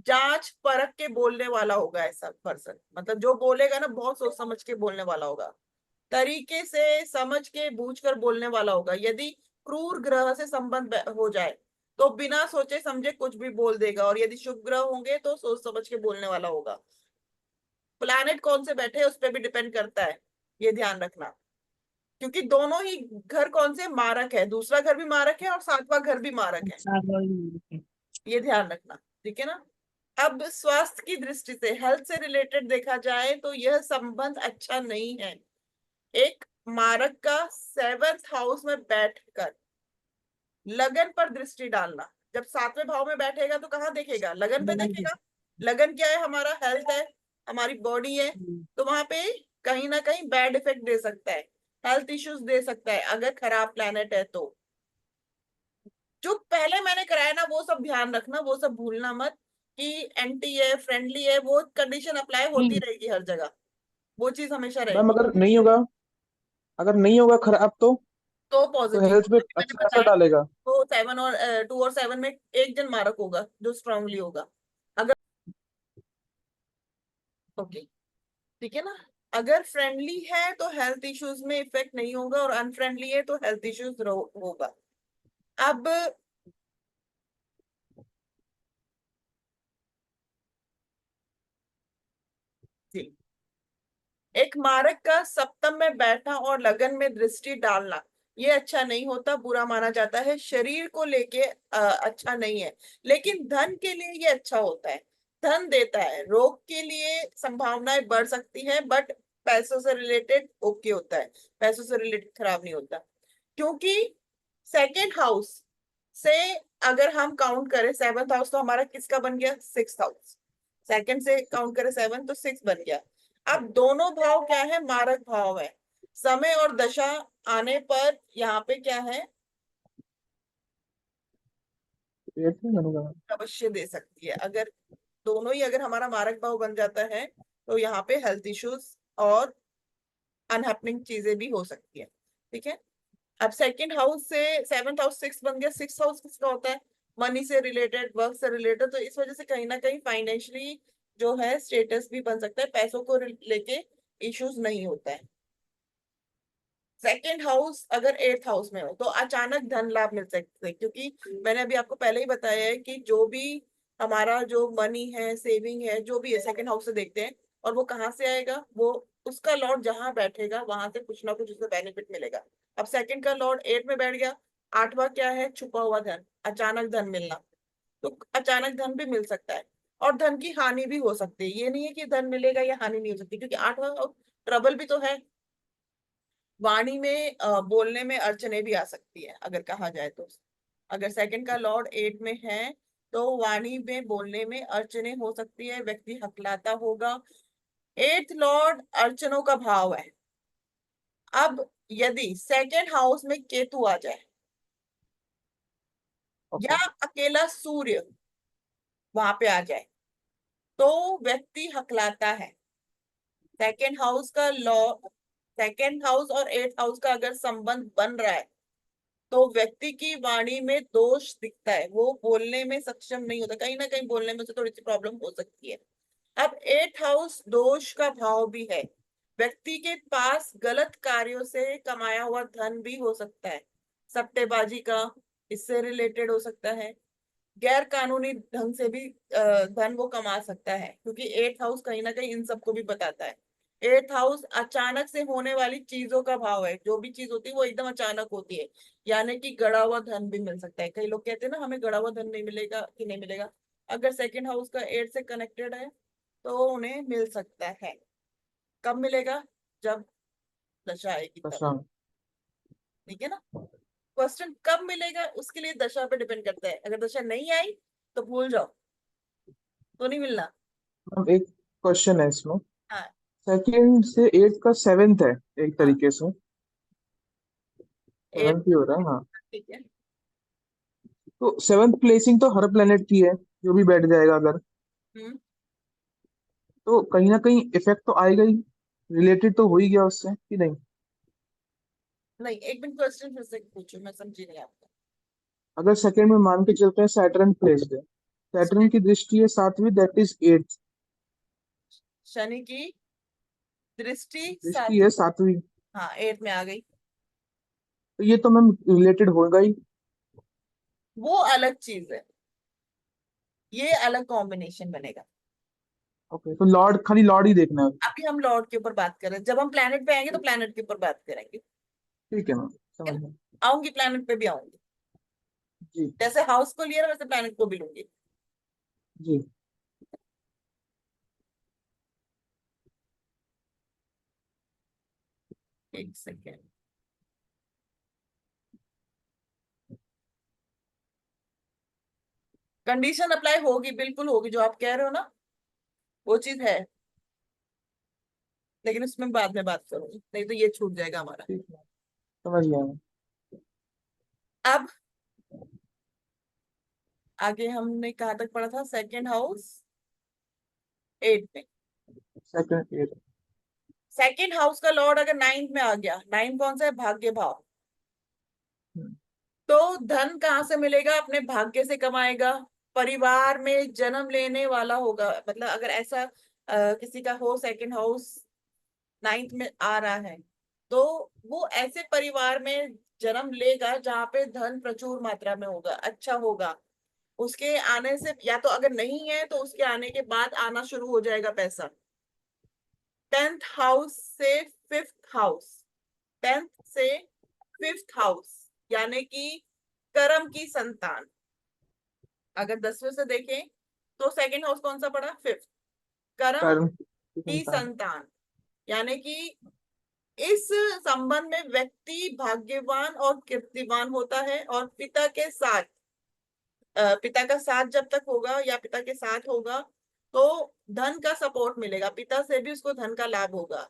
जांच परख के बोलने वाला होगा ऐसा पर्सन, मतलब जो बोलेगा ना बहुत सोच समझ के बोलने वाला होगा, तरीके से समझ के बूझ कर बोलने वाला होगा। यदि क्रूर ग्रह से संबंध हो जाए तो बिना सोचे समझे कुछ भी बोल देगा, और यदि शुभ ग्रह होंगे तो सोच समझ के बोलने वाला होगा। प्लैनेट कौन से बैठे हैं उस पर भी डिपेंड करता है, ये ध्यान रखना, क्योंकि दोनों ही घर कौन से मारक है, दूसरा घर भी मारक है और सातवां घर भी मारक है, साथ वाली ये ध्यान रखना, ठीक है ना। अब स्वास्थ्य की दृष्टि से, हेल्थ से रिलेटेड देखा जाए तो यह संबंध अच्छा नहीं है। एक मारक का 7th हाउस में बैठकर लगन पर दृष्टि डालना, जब 7वें भाव में बैठेगा तो कहाँ देखेगा, लगन पे लगन की। देखेगा। लगन क्या है, हमारा हेल्थ है, हमारी बॉडी है, तो वहां पे कहीं ना कहीं बैड इफेक्ट दे सकता है, हेल्थ इश्यूज दे सकता है अगर खराब प्लेनेट है तो। जो पहले मैंने कराया ना वो सब ध्यान रखना, वो सब भूलना मत कि एंटी है फ्रेंडली है, वो कंडीशन अप्लाई होती रहेगी हर जगह, वो चीज हमेशा मैम रहेगी। अगर नहीं होगा खराब तो तो पॉजिटिव हेल्थ पे मैंने अच्छा असर बताया, डालेगा। तो 2 और 7 में एक जन मारक होगा जो स्ट्रांगली होगा अगर, ओके, ठीक है ना। अगर फ्रेंडली है तो हेल्थ इश्यूज में इफेक्ट नहीं होगा, और अनफ्रेंडली है तो हेल्थ इश्यूज होगा। अब जी, एक मारक का सप्तम में बैठना और लगन में दृष्टि डालना ये अच्छा नहीं होता, बुरा माना जाता है, शरीर को लेके अच्छा नहीं है, लेकिन धन के लिए ये अच्छा होता है, धन देता है। रोग के लिए संभावनाएं बढ़ सकती हैं, बट पैसों से रिलेटेड ओके होता है, पैसों से रिलेटेड खराब नहीं होता, क्योंकि सेकेंड हाउस से अगर हम काउंट करें 7th हाउस तो हमारा किसका बन गया, 6th हाउस, सेकंड से काउंट करें 7 तो 6 बन गया। अब दोनों भाव क्या है, मारक भाव है, समय और दशा आने पर यहाँ पे क्या है, एट में बनेगा। अवश्य दे सकती है। अगर दोनों ही अगर हमारा मारक भाव बन जाता है तो यहाँ पे हेल्थ इश्यूज और अनहैपनिंग चीजें भी हो सकती है, ठीक है। अब सेकंड हाउस से 7th हाउस 6 बन गया, 6th हाउस किसका होता है, मनी से रिलेटेड, वर्क से रिलेटेड, तो इस वजह से कहीं ना कहीं फाइनेंशियली जो है स्टेटस भी बन सकता है, पैसों को लेके इश्यूज नहीं होता है। सेकेंड हाउस अगर 8th हाउस में हो तो अचानक धन लाभ मिल सकते हैं, क्योंकि मैंने अभी आपको पहले ही बताया है कि जो भी हमारा जो मनी है, सेविंग है, जो भी है सेकेंड हाउस से देखते हैं, और वो कहाँ से आएगा, वो उसका लॉर्ड जहां बैठेगा वहां से कुछ ना कुछ उसे बेनिफिट मिलेगा। अब सेकंड का लॉर्ड 8 में बैठ गया, 8वां क्या है, छुपा हुआ धन, अचानक धन मिलना, तो अचानक धन भी मिल सकता है, और धन की हानि भी हो सकती है, ये नहीं है कि धन मिलेगा या हानि नहीं हो सकती, क्योंकि 8वां ट्रबल भी तो है। वाणी में बोलने में अड़चने भी आ सकती है अगर कहा जाए तो, अगर सेकंड का लॉर्ड 8 में है तो वाणी में बोलने में अड़चने हो सकती है, व्यक्ति हकलाता होगा। 8th लॉर्ड अड़चनों का भाव है। अब यदि सेकंड हाउस में केतु आ जाए या ओके। अकेला सूर्य वहां पे आ जाए तो व्यक्ति हकलाता है। सेकंड हाउस का लॉ, सेकंड हाउस और 8th हाउस का अगर संबंध बन रहा है तो व्यक्ति की वाणी में दोष दिखता है, वो बोलने में सक्षम नहीं होता, कहीं ना कहीं बोलने में से थोड़ी सी प्रॉब्लम हो सकती है। अब 8th हाउस दोष का भाव भी है, व्यक्ति के पास गलत कार्यों से कमाया हुआ धन भी हो सकता है, सट्टेबाजी का इससे रिलेटेड हो सकता है, गैर कानूनी ढंग से भी धन वो कमा सकता है, क्योंकि 8th हाउस कहीं ना कहीं इन सबको भी बताता है। 8th हाउस अचानक से होने वाली चीजों का भाव है, जो भी चीज होती है वो एकदम अचानक होती है, यानी कि गड़ा हुआ धन भी मिल सकता है। कई लोग कहते हैं ना हमें गड़ा हुआ धन नहीं मिलेगा, कि नहीं मिलेगा, अगर सेकंड हाउस का 8 से कनेक्टेड है तो उन्हें मिल सकता है। कब मिलेगा, जब दशा आएगी तब, अच्छा। ठीक है ना। क्वेश्चन कब मिलेगा उसके लिए दशा पे डिपेंड करता है, अगर दशा नहीं आई तो भूल जाओ, तो नहीं मिलना। मैम एक क्वेश्चन है इसमें, हाँ सेकंड से एट का सेवेंथ है एक हाँ, तरीके से, 8, सेवेंथ ही हो रहा है, हाँ। ठीक है। तो सेवेंथ प्लेसिंग तो हर प्लेनेट की है, जो भी बैठ जाएगा अगर, हम्म, तो कहीं ना कहीं इफेक्ट तो आएगा ही, रिलेटेड तो हो ही गया उससे कि नहीं। नहीं, एक मिनट क्वेश्चन फिर से पूछो, मैं समझी नहीं आपको। अगर सेकंड में मान के चलते हैं सैटर्न प्लेस्ड है, सैटर्न की दृष्टि है 7वीं, दैट इज 8th। शनि की दृष्टि दृष्टि है 7वीं, हाँ 8 में आ गई। तो ये तो मैम रिलेटेड होगा ही। वो अलग चीज है, ये अलग कॉम्बिनेशन बनेगा। ओके, तो लॉर्ड, खाली लॉर्ड ही देखना है। अभी हम लॉर्ड के ऊपर बात कर रहे हैं, जब हम प्लेनेट पे आएंगे तो प्लेनेट के ऊपर बात करेंगे। ठीक है मैम, समझ गया। आऊंगी प्लेनेट पे भी आऊंगी, जी जैसे हाउस को लिया वैसे प्लेनेट को भी लूंगी। जी। एक सेकेंड। कंडीशन अप्लाई होगी, बिल्कुल होगी, जो आप कह रहे हो ना वो चीज है, लेकिन उसमें बाद में बात करूंगी, नहीं तो ये छूट जाएगा हमारा। ठीक है, समझ गया मैम। अब आगे हमने कहाँ तक पढ़ा था, सेकंड हाउस 8 में। सेकंड 8। सेकंड हाउस का लॉर्ड अगर 9th में आ गया, 9 कौन सा है, भाग्य भाव, तो धन कहाँ से मिलेगा, अपने भाग्य से कमाएगा, परिवार में जन्म लेने वाला होगा। मतलब अगर ऐसा किसी का हो सेकंड हाउस 9th में आ रहा है, तो वो ऐसे परिवार में जन्म लेगा जहाँ पे धन प्रचुर मात्रा में होगा, अच्छा होगा। उसके आने से, या तो अगर नहीं है तो उसके आने के बाद आना शुरू हो जाएगा पैसा। 10th हाउस से 5th हाउस, 10th से 5th हाउस यानी कि कर्म की संतान। अगर 10वें से देखें तो सेकंड हाउस कौन सा पड़ा, 5th, कर्म कर्म की की संतान। संतान, यानी कि इस संबंध में व्यक्ति भाग्यवान और कीर्तिवान होता है, और पिता के साथ पिता का साथ जब तक होगा या पिता के साथ होगा तो धन का सपोर्ट मिलेगा, पिता से भी उसको धन का लाभ होगा।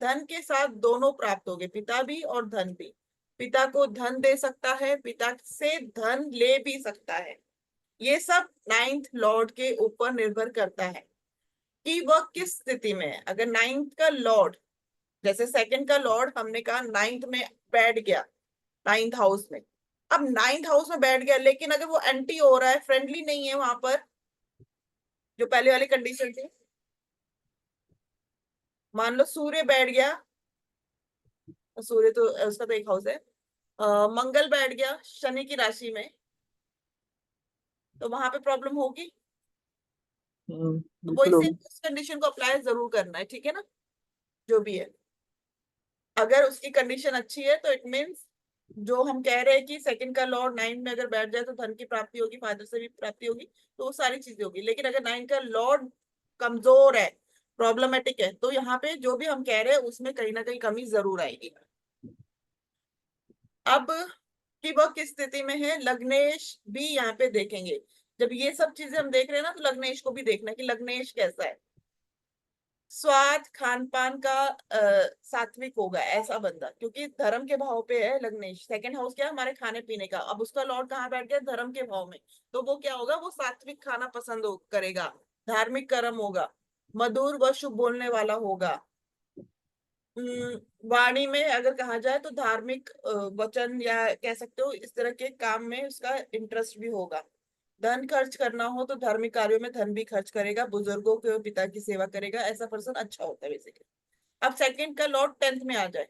धन के साथ दोनों प्राप्त होंगे, पिता भी और धन भी। पिता को धन दे सकता है, पिता से धन ले भी सकता है। ये सब 9th लॉर्ड के ऊपर निर्भर करता है कि वह किस स्थिति में है। अगर 9th का लॉर्ड, जैसे सेकंड का लॉर्ड हमने कहा 9th में बैठ गया, 9th हाउस में, अब 9th हाउस में बैठ गया, लेकिन अगर वो एंटी हो रहा है, फ्रेंडली नहीं है वहां पर, जो पहले वाली कंडीशन थी, मान लो सूर्य बैठ गया, सूर्य तो उसका तो एक हाउस है, मंगल बैठ गया शनि की राशि में, तो वहां पे प्रॉब्लम होगी। तो बिल्कुल वैसे होगी। उस कंडीशन को अप्लाई जरूर करना है, ठीक है ना, जो भी है। अगर उसकी कंडीशन अच्छी है तो इट मीन्स, जो हम कह रहे हैं कि सेकंड का लॉर्ड 9 में अगर बैठ जाए तो धन की प्राप्ति होगी, फादर से भी प्राप्ति होगी, तो वो सारी चीजें होगी। लेकिन अगर 9 का लॉर्ड कमजोर है, प्रॉब्लमेटिक है, तो यहाँ पे जो भी हम कह रहे हैं उसमें कहीं ना कहीं कमी जरूर आएगी। अब कि वह किस स्थिति में है, लग्नेश भी यहाँ पे देखेंगे। जब ये सब चीजें हम देख रहे हैं ना, तो लग्नेश को भी देखना है कि लग्नेश कैसा है। स्वाद खान पान का सात्विक होगा ऐसा बंदा, क्योंकि धर्म के भाव पे है लग्नेश। सेकंड हाउस क्या है, हमारे खाने पीने का, अब उसका लॉर्ड कहाँ बैठ गया, धर्म के भाव में, तो वो क्या होगा, वो सात्विक खाना पसंद करेगा, धार्मिक कर्म होगा, मधुर व शुभ बोलने वाला होगा। वाणी में अगर कहा जाए तो धार्मिक वचन, या कह सकते हो इस तरह के काम में उसका इंटरेस्ट भी होगा। धन खर्च करना हो तो धार्मिक कार्यों में धन भी खर्च करेगा, बुजुर्गों के पिता की सेवा करेगा, ऐसा पर्सन अच्छा होता है बेसिकली। अब सेकंड का लॉर्ड 10th में आ जाए,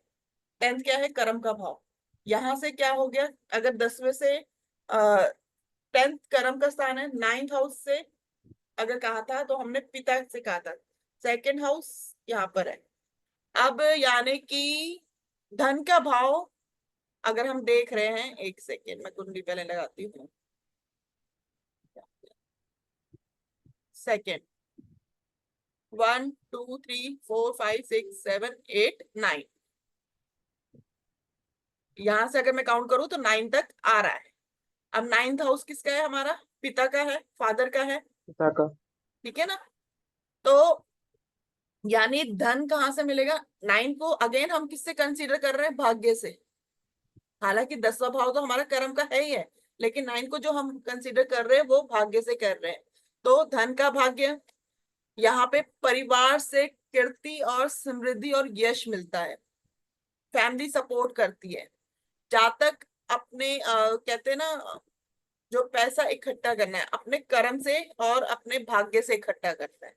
10th क्या है, कर्म का भाव। यहां से क्या हो गया, अगर 10वें से 10th कर्म का स्थान है, 9th हाउस से अगर कहा था तो हमने पिता से कहा था, सेकंड हाउस यहाँ पर है। अब यानी कि धन का भाव अगर हम देख रहे हैं, एक सेकेंड मैं कुंडली पहले लगाती हूँ। सेकेंड 1 2 3 4 5 6 7 8 9, यहां से अगर मैं काउंट करूं तो 9 तक आ रहा है। अब 9th हाउस किसका है, हमारा पिता का है, फादर का है, पिता का। ठीक है ना। तो यानी धन कहाँ से मिलेगा, 9 को अगेन हम किससे कंसीडर कर रहे हैं, भाग्य से। हालांकि 10वां भाव तो हमारा कर्म का है ही है, लेकिन 9 को जो हम कंसीडर कर रहे हैं वो भाग्य से कर रहे हैं। तो धन का भाग्य, यहाँ पे परिवार से कीर्ति और समृद्धि और यश मिलता है, फैमिली सपोर्ट करती है। जातक अपने कहते हैं ना, जो पैसा इकट्ठा करना है अपने कर्म से और अपने भाग्य से इकट्ठा करना है।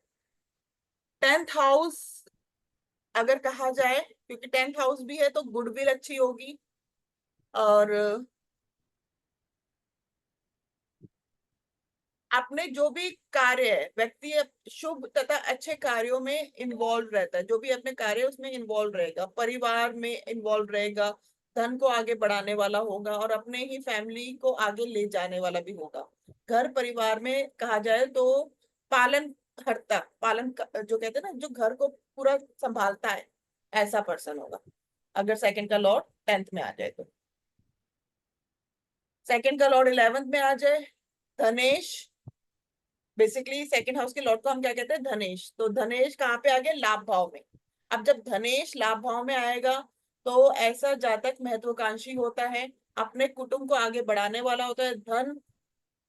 10th हाउस अगर कहा जाए, क्योंकि 10th हाउस भी है तो गुडविल अच्छी होगी, और अपने जो भी कार्य है व्यक्ति शुभ तथा अच्छे कार्यों में इन्वॉल्व रहता है, जो भी अपने कार्य है उसमें इन्वॉल्व रहेगा, परिवार में इन्वॉल्व रहेगा, धन को आगे बढ़ाने वाला होगा और अपने ही फैमिली को आगे ले जाने वाला भी होगा। घर परिवार में कहा जाए तो पालन हर्ता, जो कहते हैं ना, जो घर को पूरा संभालता है, ऐसा पर्सन होगा अगर सेकंड का लॉर्ड 10th में आ जाए तो। सेकंड का लॉर्ड 11th में आ जाए, धनेश, बेसिकली सेकंड हाउस के लॉर्ड को हम क्या कहते हैं, धनेश। तो धनेश कहाँ पे आ गया, लाभ भाव में। अब जब धनेश लाभ भाव में आएगा तो ऐसा जातक महत्वाकांक्षी होता है, अपने कुटुंब को आगे बढ़ाने वाला होता है, धन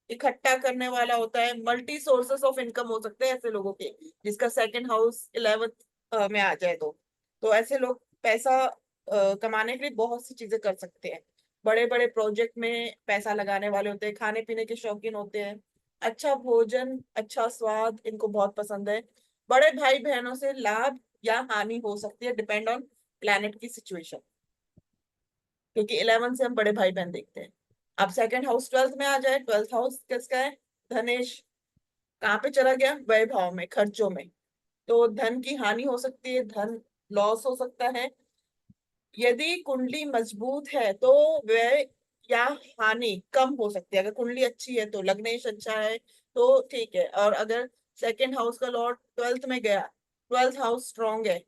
इकट्ठा करने वाला होता है, मल्टी सोर्सेस ऑफ इनकम हो सकते हैं ऐसे लोगों के, जिसका सेकंड हाउस 11th में आ जाए तो ऐसे लोग पैसा कमाने के लिए बहुत सी चीजें कर सकते हैं, बड़े बड़े प्रोजेक्ट में पैसा लगाने वाले होते हैं, खाने पीने के शौकीन होते हैं, अच्छा भोजन अच्छा स्वाद इनको बहुत पसंद है, बड़े भाई बहनों से लाभ या हानि हो सकती है, डिपेंड ऑन प्लैनेट की सिचुएशन, क्योंकि 11 से हम बड़े भाई बहन देखते हैं। अब सेकंड हाउस 12th में आ जाए, 12th हाउस किसका है, धनेश, कहाँ पे चला गया, वैभव में, खर्चों में, तो धन की हानि हो सकती है, धन लॉस हो सकता है। यदि कुंडली मजबूत है तो व्यय या हानि कम हो सकती है, अगर कुंडली अच्छी है तो, लग्नेश अच्छा है तो ठीक है, और अगर सेकंड हाउस का लॉर्ड 12th में गया, 12th हाउस स्ट्रॉन्ग है,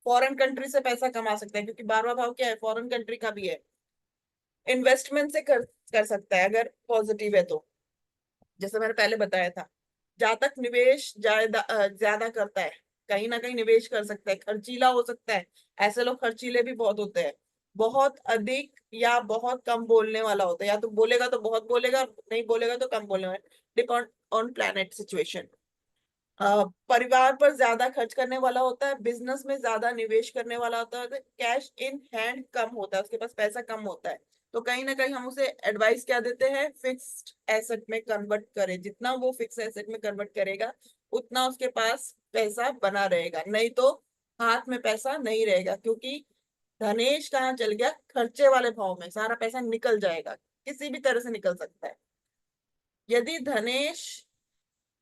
फॉरेन कंट्री से पैसा कमा सकता है, क्योंकि 12वां भाव क्या है, फॉरेन कंट्री का भी है, इन्वेस्टमेंट से कर सकता है अगर पॉजिटिव है तो, जैसे मैंने पहले बताया था। जातक निवेश ज्यादा करता है, कहीं ना कहीं निवेश कर सकता है, खर्चीला हो सकता है, ऐसे लोग खर्चीले भी बहुत होते हैं, बहुत अधिक या बहुत कम बोलने वाला होता है, या तो बोलेगा तो बहुत बोलेगा, नहीं बोलेगा तो कम बोलने वाला, डिपेंड ऑन प्लैनेट सिचुएशन। परिवार पर ज्यादा खर्च करने वाला होता है, बिजनेस में ज्यादा निवेश करने वाला होता है, कैश इन हैंड कम होता है, उसके पास पैसा कम होता है, तो कहीं ना कहीं हम उसे एडवाइस क्या देते हैं, फिक्स्ड एसेट में कन्वर्ट करे, जितना वो फिक्स एसेट में कन्वर्ट करेगा उतना उसके पास पैसा बना रहेगा, नहीं तो हाथ में पैसा नहीं रहेगा, क्योंकि धनेश कहाँ चल गया, खर्चे वाले भाव में, सारा पैसा निकल जाएगा, किसी भी तरह से निकल सकता है। यदि धनेश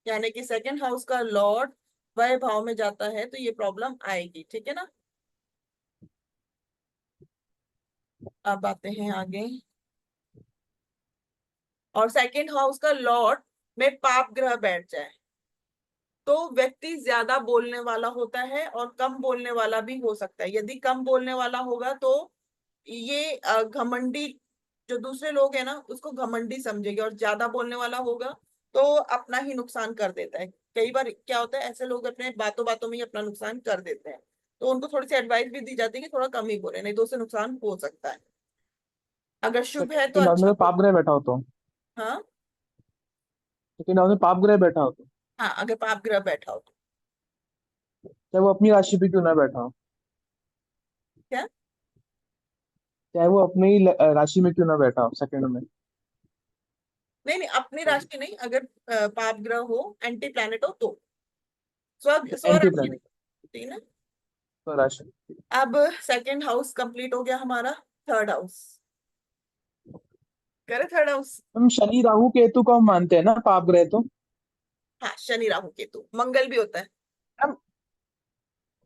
यानी कि सेकंड हाउस का लॉर्ड वह भाव में जाता है तो ये प्रॉब्लम आएगी, ठीक है ना। अब आते हैं आगे, और सेकंड हाउस का लॉर्ड में पाप ग्रह बैठ जाए तो व्यक्ति ज्यादा बोलने वाला होता है और कम बोलने वाला भी हो सकता है। यदि कम बोलने वाला होगा तो ये घमंडी, जो दूसरे लोग हैं ना उसको घमंडी समझेंगे, और ज्यादा बोलने वाला होगा तो अपना ही नुकसान कर देता है। कई बार क्या होता है, ऐसे लोग अपने बातों बातों में ही अपना नुकसान कर देते हैं, तो उनको थोड़ी सी एडवाइस भी दी जाती है कि थोड़ा कम ही बोले, नहीं तो उससे नुकसान हो सकता है। अगर शुभ है तो सेकंड हाउस अच्छा में पाप बोले। ग्रह बैठा हो तो, हाँ, सेकंड हाउस में पाप ग्रह बैठा हो तो, हाँ अगर पाप ग्रह बैठा हो तो। चाहे वो अपनी राशि पे क्यों ना बैठा हो, क्या, चाहे वो अपने ही राशि में क्यों ना बैठा हो सेकंड में। नहीं नहीं अपनी राशि नहीं, अगर पाप ग्रह हो, एंटी प्लैनेट हो तो, स्व एंटी राशि नहीं, प्लैनेट ठीक है ना। राशि। अब सेकंड हाउस कंप्लीट हो गया हमारा, थर्ड हाउस करे, थर्ड हाउस। हम शनि राहु केतु को हम मानते हैं ना पाप ग्रह तो। हाँ शनि राहु केतु, मंगल भी होता है। मैम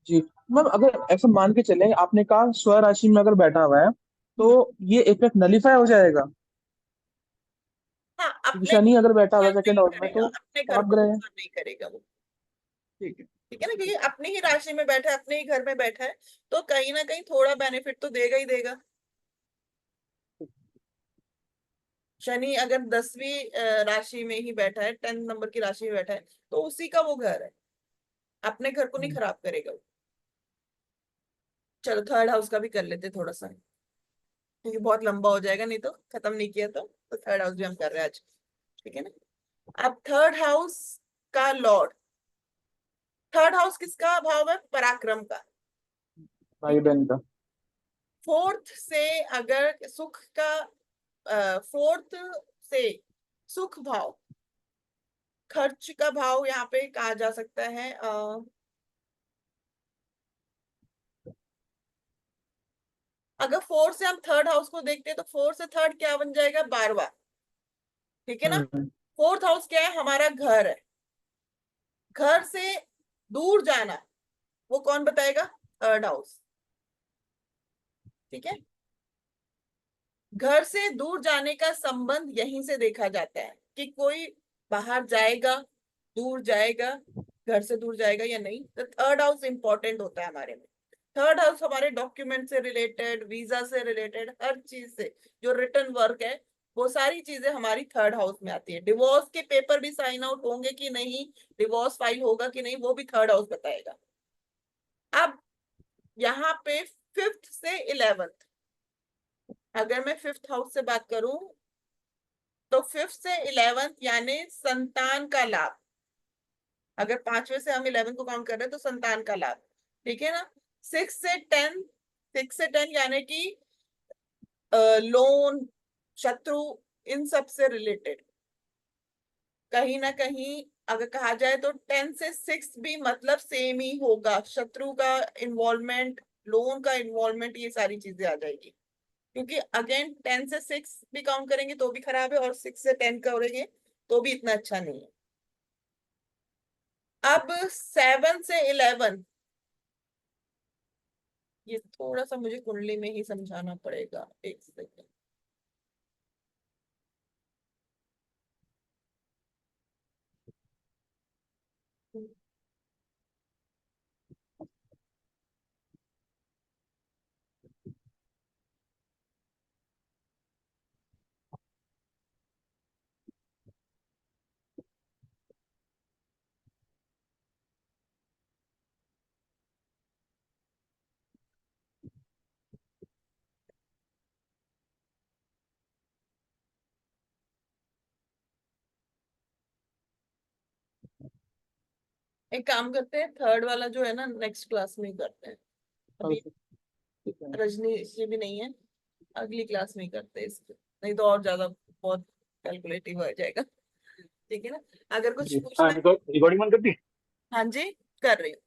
जी, मैम अगर ऐसा मान के चले, आपने कहा स्व राशि में अगर बैठा हुआ है तो हम्म, ये इफेक्ट नलीफाई हो जाएगा, हाँ क्योंकि अपने शनि को अगर बैठा हुआ नुकसान है सेकंड नहीं हाउस में करेगा, तो अपने घर पाप को ग्रह है। नुकसान नहीं करेगा वो, ठीक है। ठीक है ना, क्योंकि अपनी ही राशि में बैठा है, अपने ही घर में बैठा है, तो कहीं ना कहीं थोड़ा बेनिफिट तो देगा ही देगा। शनि अगर 10वीं राशि में ही बैठा है, 10th नंबर की राशि में बैठा है, तो उसी का वो घर है, अपने घर को नहीं हम्म, खराब करेगा वो। चलो थर्ड हाउस का भी कर लेते थोड़ा सा, क्योंकि बहुत लंबा हो जाएगा, नहीं तो खत्म नहीं किया तो थर्ड हाउस भी हम कर रहे हैं आज, ठीक है ना। अब थर्ड हाउस का लॉर्ड, थर्ड हाउस किसका भाव है, पराक्रम का, भाई ठीक है। बहन का। फोर्थ से अगर सुख का, फोर्थ से सुख भाव, खर्च का भाव यहाँ पे कहा जा सकता है अगर 4 से हम थर्ड हाउस को देखते हैं तो 4 से थर्ड क्या बन जाएगा, 12वां। ठीक है ना। फोर्थ हाउस क्या है, हमारा घर है। घर से दूर जाना वो कौन बताएगा, थर्ड हाउस। ठीक है। घर से दूर जाने का संबंध यहीं से देखा जाता है कि कोई बाहर जाएगा, दूर जाएगा, घर से दूर जाएगा या नहीं। तो थर्ड हाउस इंपॉर्टेंट होता है हमारे में। थर्ड हाउस हमारे डॉक्यूमेंट से रिलेटेड, वीजा से रिलेटेड, हर चीज से, जो रिटर्न वर्क है वो सारी चीजें हमारी थर्ड हाउस में आती है। डिवोर्स के पेपर भी साइन आउट होंगे कि नहीं, डिवोर्स फाइल होगा कि नहीं, वो भी थर्ड हाउस बताएगा। अब यहाँ पे 5th से 11th, अगर मैं 5th हाउस से बात करूं तो 5th से 11th यानी संतान का लाभ। अगर 5वें से हम 11 को काउंट कर रहे हैं तो संतान का लाभ। ठीक है ना। 6 से 10 यानी कि लोन, शत्रु, इन सब से रिलेटेड। कहीं ना कहीं अगर कहा जाए तो 10 से 6 भी मतलब सेम ही होगा, शत्रु का इन्वॉल्वमेंट, लोन का इन्वॉल्वमेंट, ये सारी चीजें आ जाएगी। क्योंकि अगेन 10 से 6 भी काउंट करेंगे तो भी खराब है, और 6 से 10 करेंगे तो भी इतना अच्छा नहीं है। अब 7 से 11, ये थोड़ा सा मुझे कुंडली में ही समझाना पड़ेगा, एक सेकंड। एक काम करते हैं, थर्ड वाला जो है ना नेक्स्ट क्लास में ही करते हैं। अभी ठीक है। रजनी ये भी नहीं है, अगली क्लास में ही करते हैं इसको, नहीं तो और ज्यादा बहुत कैलकुलेटिव हो जाएगा। ठीक है ना। अगर कुछ जी पूछना है। रिकॉर्डिंग बंद कर दी। हाँ जी, कर रही हूँ।